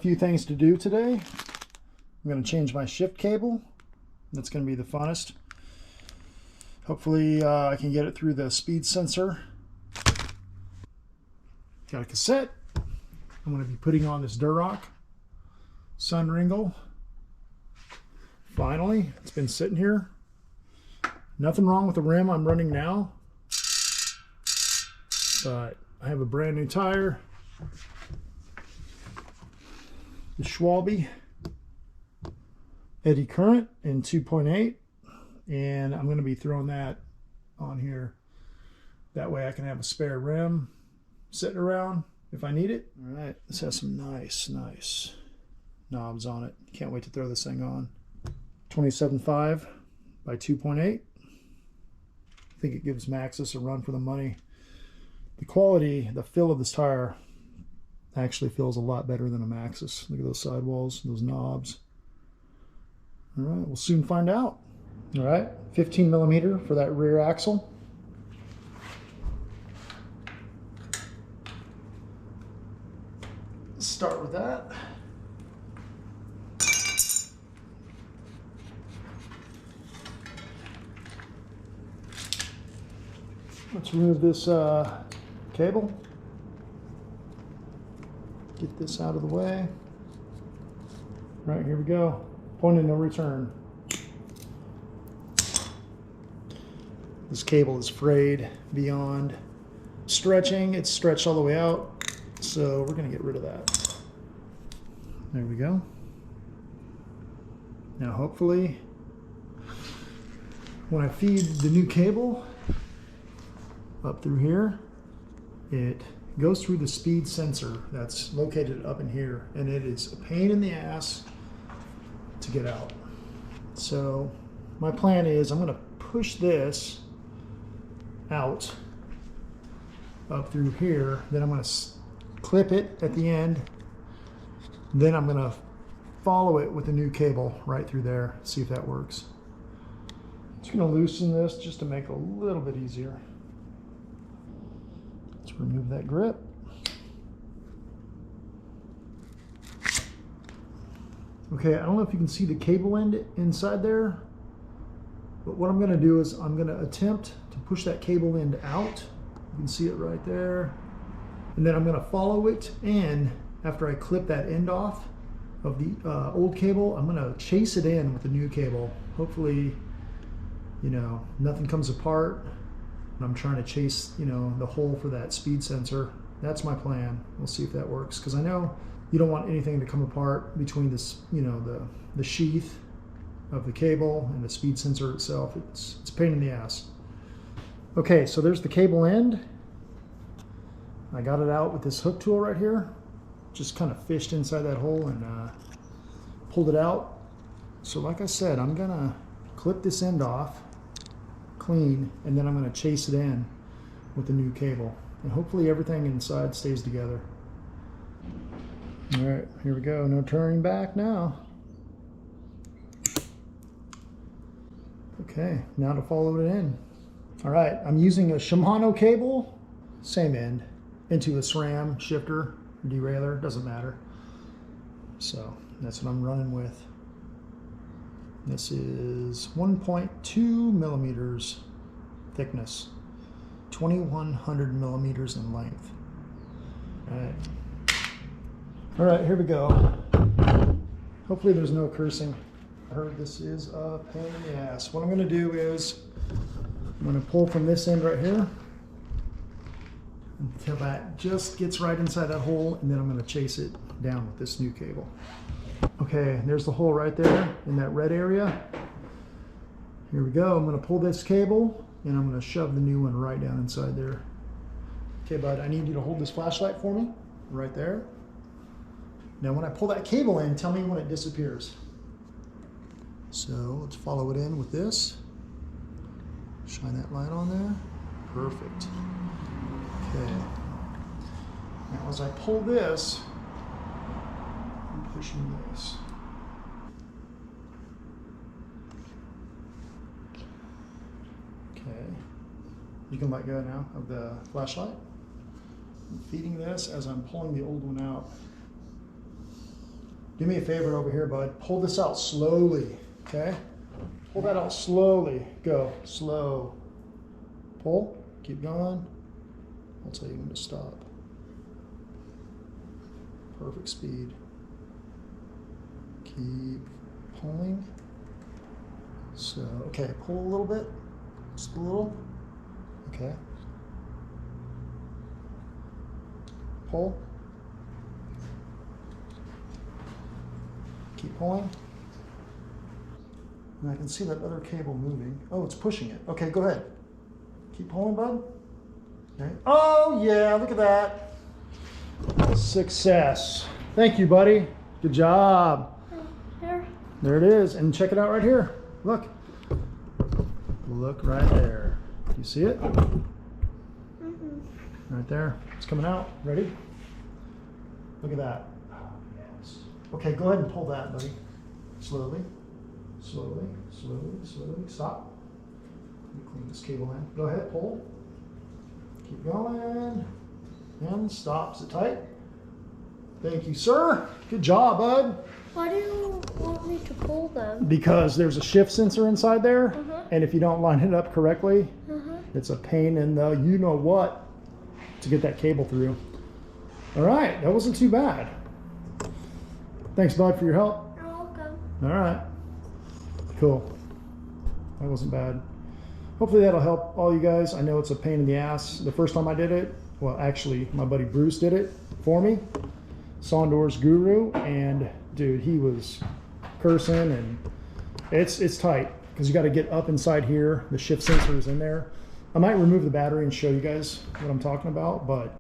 few things to do today. I'm going to change my shift cable. That's going to be the funnest. Hopefully I can get it through the speed sensor. Got a cassette. I'm going to be putting on this Durock Sun Ringle. Finally, it's been sitting here. Nothing wrong with the rim I'm running now, but I have a brand new tire, the Schwalbe eddy current in 2.8, and I'm going to be throwing that on here. That way I can have a spare rim sitting around if I need it. All right, this has some nice knobs on it. Can't wait to throw this thing on. 27.5 by 2.8. I think it gives Maxxis a run for the money. The quality, the feel of this tire actually feels a lot better than a Maxxis. Look at those sidewalls, those knobs. All right, we'll soon find out. All right, 15 millimeter for that rear axle. Let's start with that. Let's remove this cable. Get this out of the way. All right, here we go. Point of no return. This cable is frayed beyond stretching. It's stretched all the way out, so we're gonna get rid of that. There we go. Now hopefully, when I feed the new cable up through here, it goes through the speed sensor that's located up in here, and it is a pain in the ass to get out. So my plan is I'm going to push this out up through here, then I'm going to clip it at the end, then I'm going to follow it with a new cable right through there, see if that works. Just going to loosen this just to make it a little bit easier. Let's remove that grip. Okay, I don't know if you can see the cable end inside there, but what I'm going to do is I'm going to attempt to push that cable end out. You can see it right there. And then I'm going to follow it, and after I clip that end off of the old cable, I'm going to chase it in with the new cable. Hopefully, you know, nothing comes apart. I'm trying to chase, you know, the hole for that speed sensor. That's my plan. We'll see if that works, because I know you don't want anything to come apart between this, you know, the sheath of the cable and the speed sensor itself. It's a pain in the ass. Okay, so there's the cable end. I got it out with this hook tool right here. Just kind of fished inside that hole and pulled it out. So like I said, I'm gonna clip this end off clean, and then I'm going to chase it in with the new cable, and hopefully everything inside stays together. All right, here we go. No turning back now. Okay, now to follow it in. All right, I'm using a Shimano cable, same end, into a SRAM shifter, derailleur, doesn't matter. So that's what I'm running with. This is 1.2 millimeters thickness, 2100 millimeters in length. All right, here we go. Hopefully there's no cursing. I heard this is a pain in the ass. What I'm going to do is I'm going to pull from this end right here until that just gets right inside that hole, and then I'm going to chase it down with this new cable. Okay, there's the hole right there in that red area. Here we go. I'm going to pull this cable, and I'm going to shove the new one right down inside there. Okay, bud, I need you to hold this flashlight for me, right there. Now when I pull that cable in, tell me when it disappears. So let's follow it in with this. Shine that light on there. Perfect. Okay. Now as I pull this, I'm pushing this. Okay. You can let go now of the flashlight. I'm feeding this as I'm pulling the old one out. Do me a favor over here, bud. Pull this out slowly, okay? Pull that out slowly. Go, slow. Pull, keep going. I'll tell you when to stop. Perfect speed. Keep pulling. So, okay, pull a little bit. Just a little. Okay. Pull. Keep pulling. And I can see that other cable moving. Oh, it's pushing it. Okay, go ahead. Keep pulling, bud. Okay. Oh, yeah, look at that. Success. Thank you, buddy. Good job. Here. There it is. And check it out right here. Look. Look right there. You see it? Right there. It's coming out. Ready? Look at that. Oh, yes. Okay, go ahead and pull that, buddy. Slowly. Slowly. Slowly. Slowly. Stop. Let me clean this cable in. Go ahead, pull. Keep going. And stop. Is it tight? Thank you, sir. Good job, bud. Why do you want me to pull them? Because there's a shift sensor inside there, and if you don't line it up correctly, it's a pain in the you-know-what to get that cable through. All right, that wasn't too bad. Thanks, bud, for your help. You're welcome. All right. Cool. That wasn't bad. Hopefully that'll help all you guys. I know it's a pain in the ass. The first time I did it, well, actually, my buddy Bruce did it for me. Sondors guru, and dude, he was cursing, and it's tight because you got to get up inside here. The shift sensor is in there. I might remove the battery and show you guys what I'm talking about, but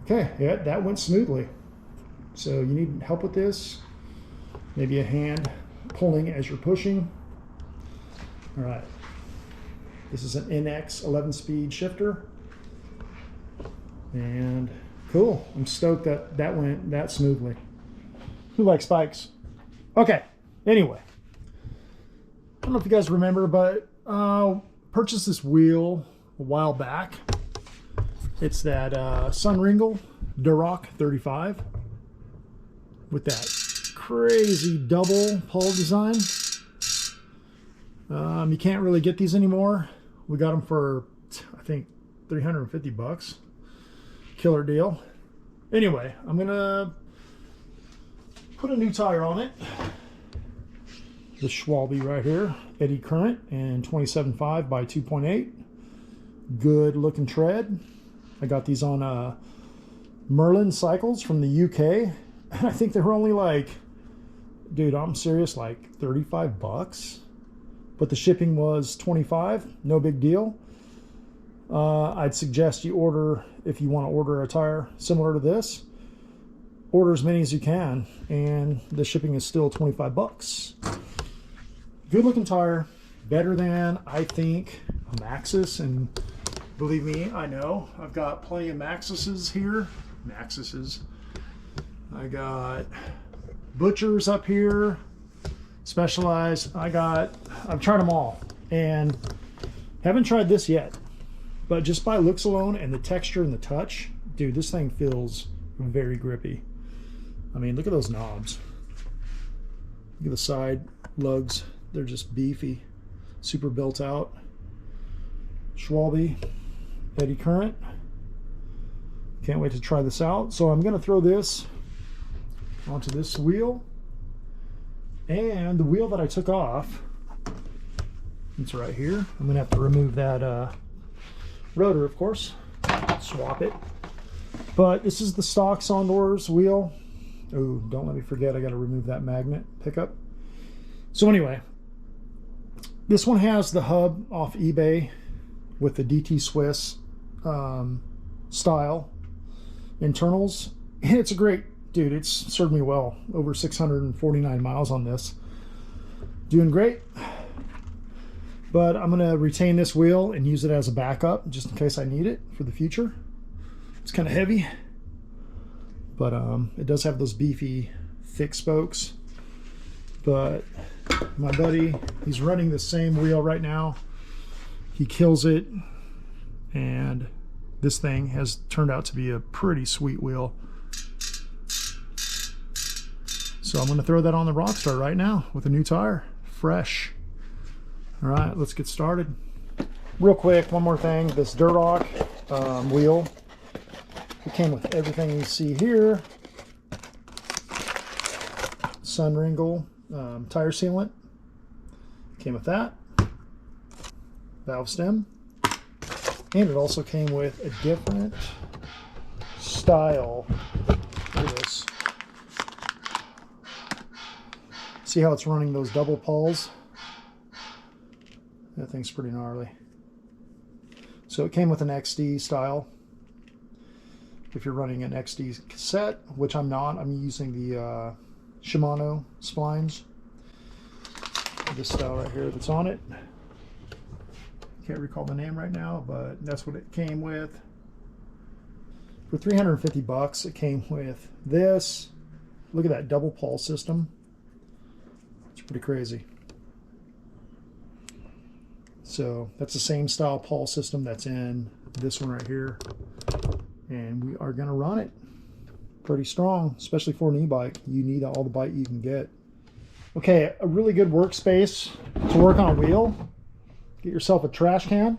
okay, yeah, that went smoothly. So you need help with this, maybe a hand pulling as you're pushing. All right, this is an NX 11-speed shifter, and cool. I'm stoked that that went that smoothly. Who likes spikes? Okay, anyway, I don't know if you guys remember, but purchased this wheel a while back. It's that Sunringle Duroc 35 with that crazy double pull design. You can't really get these anymore. We got them for, I think, 350 bucks. Killer deal. Anyway, I'm gonna put a new tire on it. The Schwalbe right here, eddy current, and 27.5 by 2.8. Good looking tread. I got these on Merlin cycles from the UK, and I think they were only like, dude, I'm serious, like 35 bucks. But the shipping was 25, no big deal. I'd suggest you order, if you want to order a tire similar to this, order as many as you can, and the shipping is still 25 bucks. Good looking tire, better than, I think, a Maxxis, and believe me, I know. I've got plenty of Maxxises here. Maxxises. I got Butchers up here. Specialized. I've tried them all, and haven't tried this yet. But just by looks alone and the texture and the touch, dude, this thing feels very grippy. I mean, look at those knobs. Look at the side lugs. They're just beefy. Super built out. Schwalbe eddy current. Can't wait to try this out. So I'm going to throw this onto this wheel. And the wheel that I took off, it's right here. I'm going to have to remove that rotor, of course. Swap it. But this is the stock Sondors wheel. Oh, don't let me forget, I got to remove that magnet pickup. So anyway, this one has the hub off eBay with the DT Swiss style internals. And it's a great, dude, it's served me well. Over 649 miles on this. Doing great. But I'm going to retain this wheel and use it as a backup just in case I need it for the future. It's kind of heavy, but it does have those beefy, thick spokes. But my buddy, he's running the same wheel right now. He kills it, and this thing has turned out to be a pretty sweet wheel. So I'm going to throw that on the Rockstar right now with a new tire, fresh. All right, let's get started. Real quick, one more thing. This Durock wheel, it came with everything you see here. Sun Ringle tire sealant, came with that. Valve stem. And it also came with a different style. Look at this. See how it's running those double pulls? That thing's pretty gnarly. So it came with an XD style. If you're running an XD cassette, which I'm not, I'm using the Shimano splines. This style right here that's on it. Can't recall the name right now, but that's what it came with. For 350 bucks, it came with this. Look at that double pull system. It's pretty crazy. So that's the same style pull system that's in this one right here. And we are gonna run it pretty strong, especially for an e-bike. You need all the bite you can get. Okay, a really good workspace to work on a wheel. Get yourself a trash can.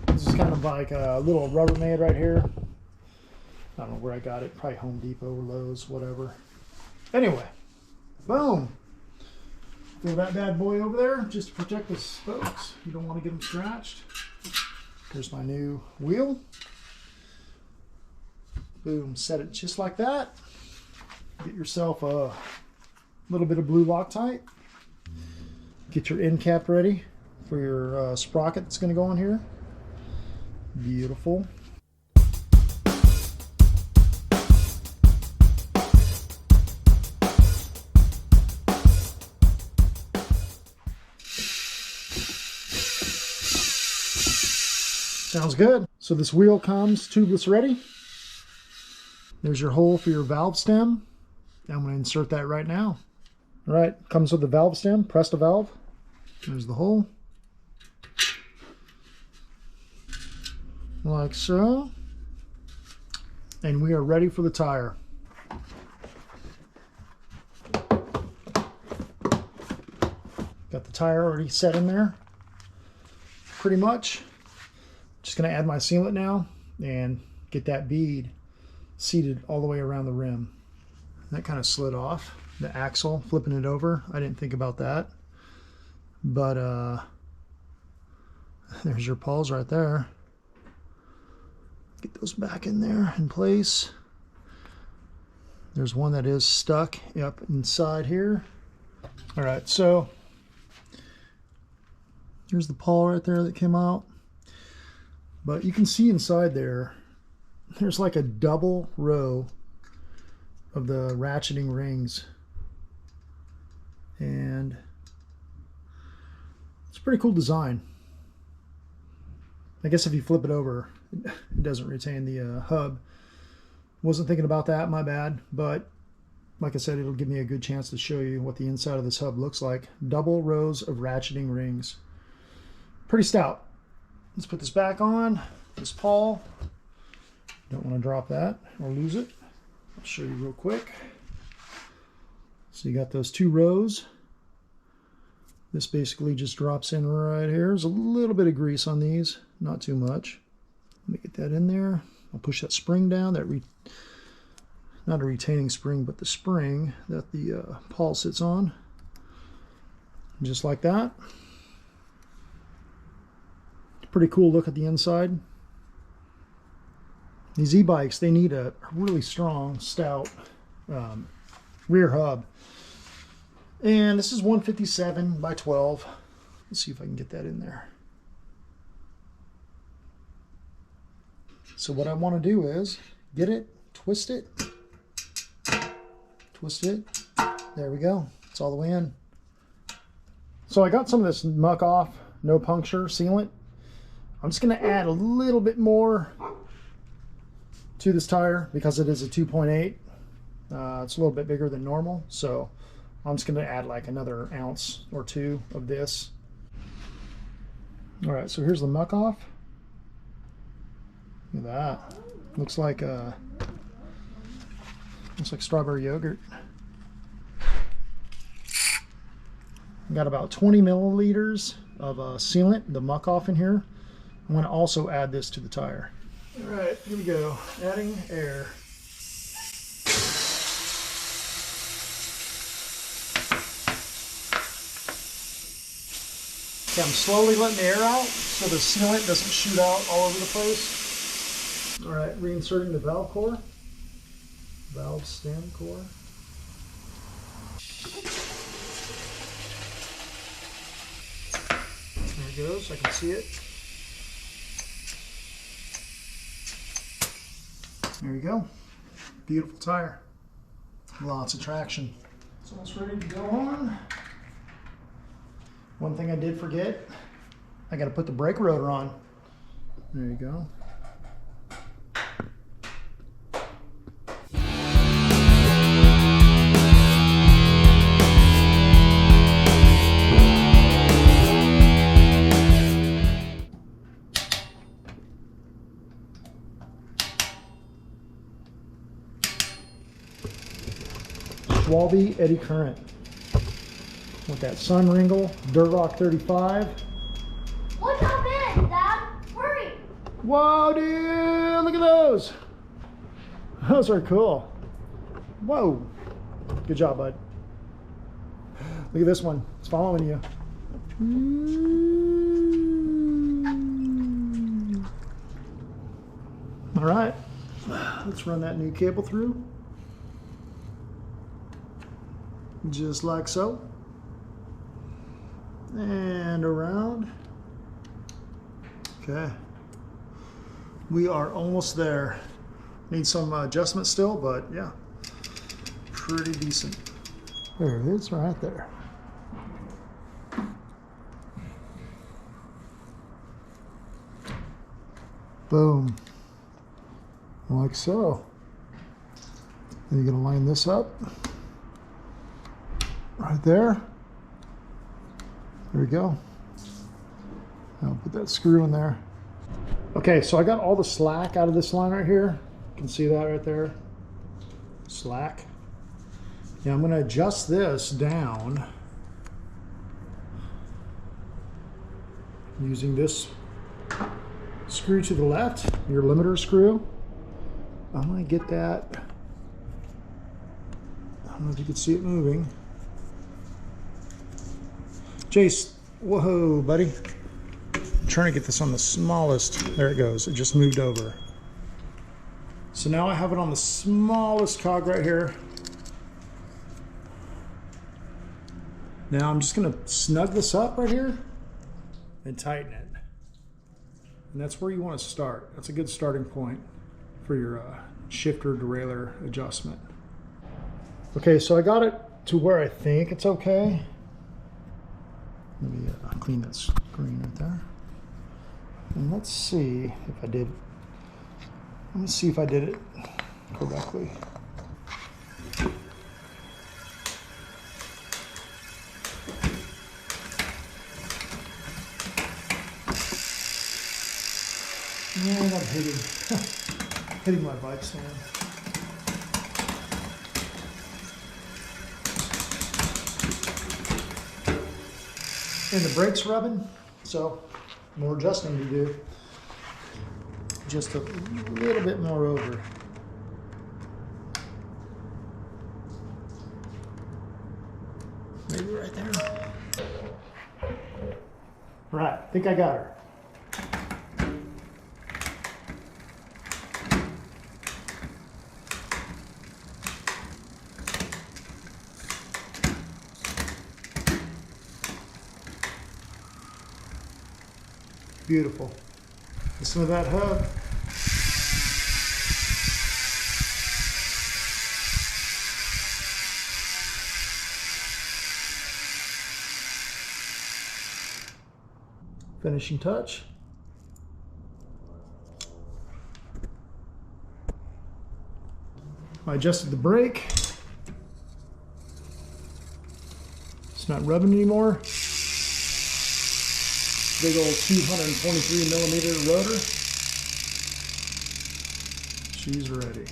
This is kind of like a little Rubbermaid right here. I don't know where I got it, probably Home Depot or Lowe's, whatever. Anyway, boom. Throw that bad boy over there just to protect the spokes. You don't want to get them scratched. Here's my new wheel. Boom, set it just like that. Get yourself a little bit of blue Loctite. Get your end cap ready for your sprocket that's going to go on here. Beautiful. Sounds good. So this wheel comes tubeless ready. There's your hole for your valve stem. I'm going to insert that right now. All right, comes with the valve stem. Press the valve. There's the hole. Like so. And we are ready for the tire. Got the tire already set in there. Pretty much. Just going to add my sealant now and get that bead seated all the way around the rim. That kind of slid off the axle, flipping it over. I didn't think about that. But there's your pulls right there. Get those back in there in place. There's one that is stuck up inside here. All right, so here's the pawl right there that came out. But you can see inside there, there's like a double row of the ratcheting rings. And it's a pretty cool design. I guess if you flip it over, it doesn't retain the hub. Wasn't thinking about that, my bad. But like I said, it'll give me a good chance to show you what the inside of this hub looks like. Double rows of ratcheting rings. Pretty stout. Let's put this back on. This pawl. Don't want to drop that or lose it. I'll show you real quick. So you got those two rows. This basically just drops in right here. There's a little bit of grease on these, not too much. Let me get that in there. I'll push that spring down. Not a retaining spring, but the spring that the pawl sits on. Just like that. Pretty cool look at the inside. These e-bikes, they need a really strong, stout rear hub. And this is 157 by 12. Let's see if I can get that in there. So what I want to do is get it, twist it. There we go. It's all the way in. So I got some of this muck off, no puncture sealant. I'm just going to add a little bit more to this tire because it is a 2.8. It's a little bit bigger than normal, so I'm just going to add like another ounce or two of this. All right, so here's the muck off. Look at that. Looks like strawberry yogurt. Got about 20 milliliters of sealant, the muck off in here. I'm going to also add this to the tire. All right, here we go. Adding air. Okay, I'm slowly letting the air out so the sealant doesn't shoot out all over the place. All right, reinserting the valve core, valve stem core. There it goes, I can see it. There you go. Beautiful tire. Lots of traction. So it's ready to go on. One thing I did forget, I got to put the brake rotor on. There you go. Schwalbe eddy current with that Sunringle Durlock 35. Look how big, Dad! Hurry! Whoa, dude! Look at those! Those are cool. Whoa! Good job, bud. Look at this one. It's following you. All right. Let's run that new cable through. Just like so. And around. Okay. We are almost there. Need some adjustment still, but yeah, pretty decent. There it is, right there. Boom. Like so. Then you're gonna line this up. Right there. There we go. I'll put that screw in there. Okay, so I got all the slack out of this line right here. You can see that right there. Slack. Yeah, I'm going to adjust this down using this screw to the left, your limiter screw. I'm going to get that. I don't know if you can see it moving. Jace, whoa, buddy. I'm trying to get this on the smallest. There it goes. It just moved over. So now I have it on the smallest cog right here. Now I'm just going to snug this up right here and tighten it. And that's where you want to start. That's a good starting point for your shifter derailleur adjustment. Okay, so I got it to where I think it's okay. Let me clean that screen right there. And let's see if I did. Let me see if I did it correctly. And I'm hitting my bike stand. And the brakes rubbing, so more adjusting to do. Just a little bit more over. Maybe right there. Right, I think I got her. Beautiful. Listen to that hub. Finishing touch. I adjusted the brake. It's not rubbing anymore. Big old 223 millimeter rotor. She's ready.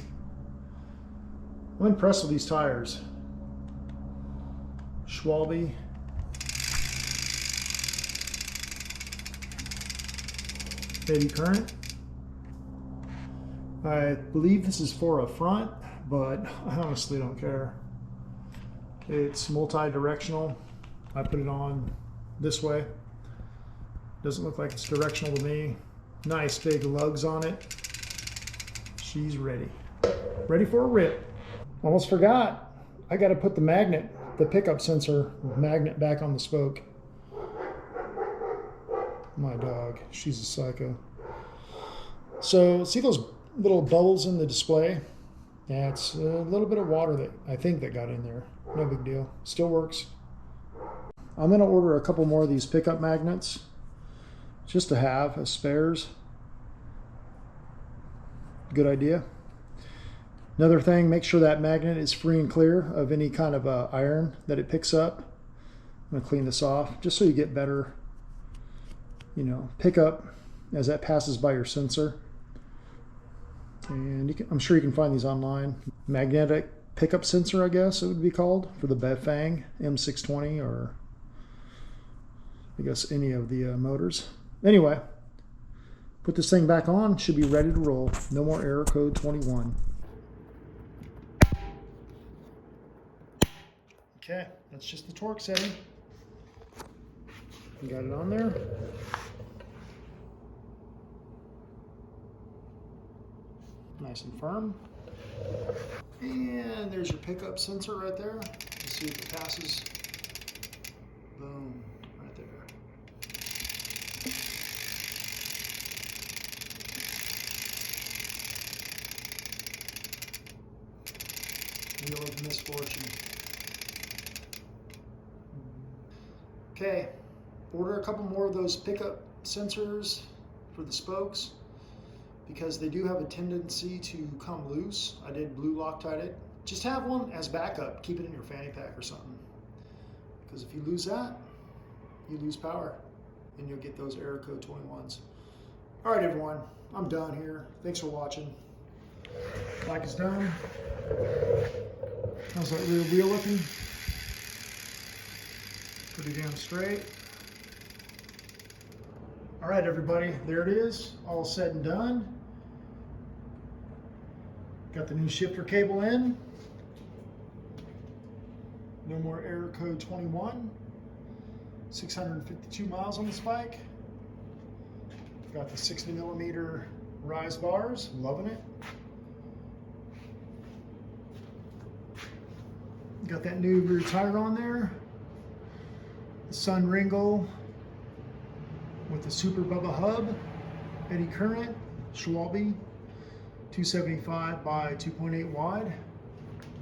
I'm impressed with these tires. Schwalbe eddy current. I believe this is for a front, but I honestly don't care. It's multi-directional. I put it on this way. Doesn't look like it's directional to me. Nice big lugs on it. She's ready. Ready for a rip. Almost forgot. I got to put the magnet, the pickup sensor magnet back on the spoke. My dog, she's a psycho. So see those little bubbles in the display? Yeah, it's a little bit of water that I think that got in there. No big deal. Still works. I'm going to order a couple more of these pickup magnets just to have as spares. Good idea. Another thing, make sure that magnet is free and clear of any kind of iron that it picks up. I'm going to clean this off just so you get better, pickup as that passes by your sensor. And I'm sure you can find these online. Magnetic pickup sensor, I guess it would be called, for the Befang M620, or I guess any of the motors. Anyway, put this thing back on, should be ready to roll. No more error code 21. Okay, that's just the torque setting. Got it on there. Nice and firm. And there's your pickup sensor right there. Let's see if it passes. Boom, right there. Wheel of misfortune. Okay, order a couple more of those pickup sensors for the spokes, because they do have a tendency to come loose. I did blue Loctite it. Just have one as backup. Keep it in your fanny pack or something. Because if you lose that, you lose power and you'll get those error code 21s. All right, everyone, I'm done here. Thanks for watching. Bike is done. How's that rear wheel looking? Pretty damn straight. All right, everybody, there it is, all said and done. Got the new shifter cable in. No more error code 21. 652 miles on this bike. Got the 60mm rise bars, loving it. Got that new rear tire on there. The Sun Ringo with the Super Bubba hub, eddy current, Schwalbe, 275 by 2.8 wide.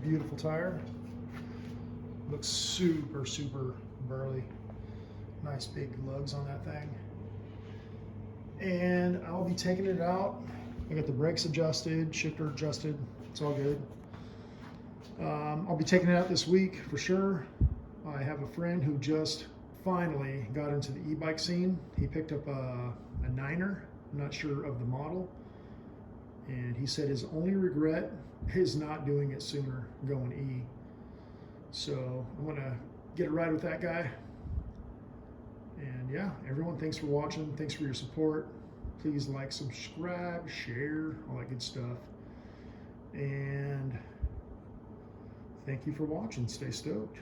Beautiful tire. Looks super, super burly. Nice big lugs on that thing. And I'll be taking it out. I got the brakes adjusted, shifter adjusted. It's all good. I'll be taking it out this week for sure. I have a friend who just finally got into the e-bike scene. He picked up a Niner, I'm not sure of the model, and he said his only regret is not doing it sooner, going E. So I'm gonna get a ride with that guy. And yeah, everyone, thanks for watching. Thanks for your support. Please like, subscribe, share, all that good stuff. And thank you for watching. Stay stoked.